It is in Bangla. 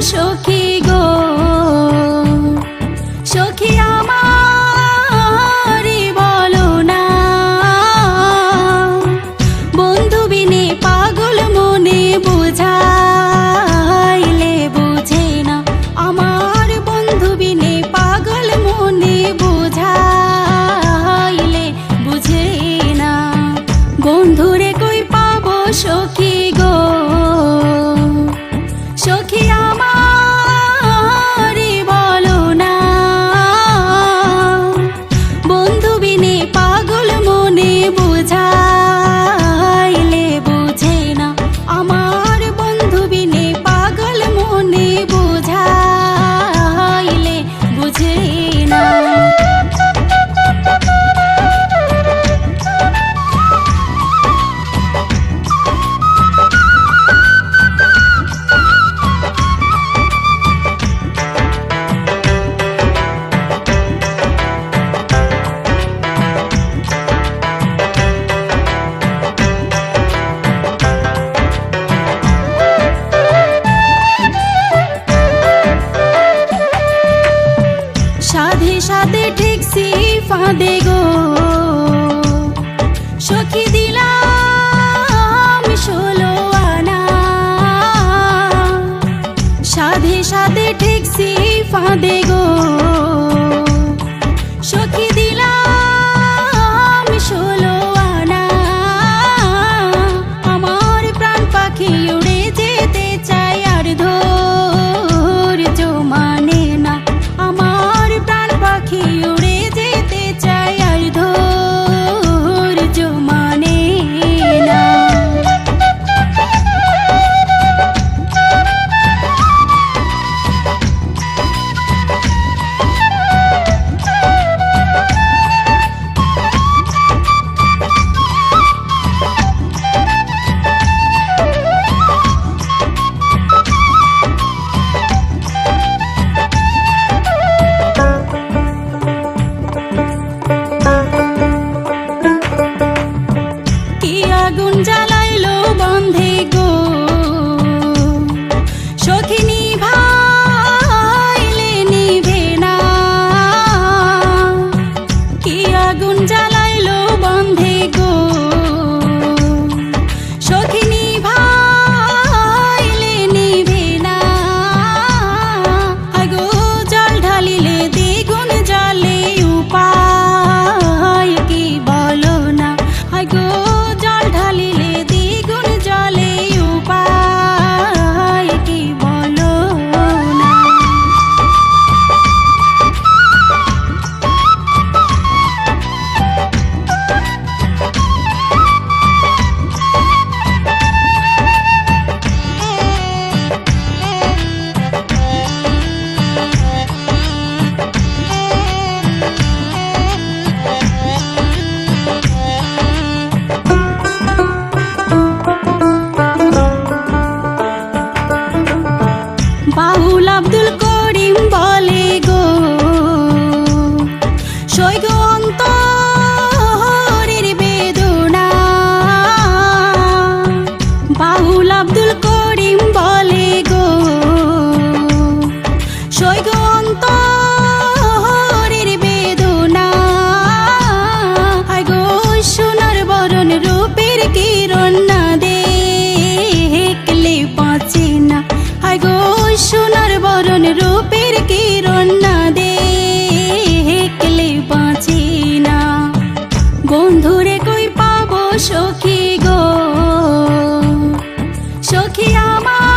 সখী গো, সখী আমারি বলো না, বন্ধু বিনে পাগল মনে বুঝাইলে বুঝে না, আমার বন্ধু বিনে পাগল মনে বুঝাইলে বুঝে না। বন্ধুরে কই পাবো সখী গো, সখী আমারি বলো না, বন্ধু বিনে পাগল মনে বুঝাইলে বুঝে না, আমার বন্ধু বিনে পাগল মনে বুঝাইলে বুঝে না। সাধে সাধে ঠেকছি ফাঁদে গো, সখী দিলাম 16 আনা, সাধে সাধে ঠেকছি ফাঁদে গো, সখী দিলাম 16 আনা, আমার প্রাণ পাখি উড়ে যেতে চাই আর ধৈর্য মানে না, আমার প্রাণ পাখি উড়ে যেতে চাই আর ধৈর্য মানে না। আগুন জ্বালাইলো বন্ধে গো, সখী নিভাইলে নিভে না, কি আগুন জ্বালাইলো বন্ধে গো, সখী নিভাইলে নিভে না, আগো জল ঢালিলে দ্বিগুণ জ্বলে উপায় কি বলো না, আগো ঢালিলে দ্বিগুণ জলে উপায় কি বলো না। বাউল আব্দুল করিম বলে গো, সই গো অন্তরের বেদনা, বাউল আব্দুল করিম বলে গো, সই গো অন্তরের বেদনা, আগো সোনার বরণ রূপের কিরণ না দেখলে বাঁচে না, আগো সোনার বরণ রূপের কিরণ না দেখলে বাঁচি না। বন্ধুরে কই পাবো সখী গো, সখী আমার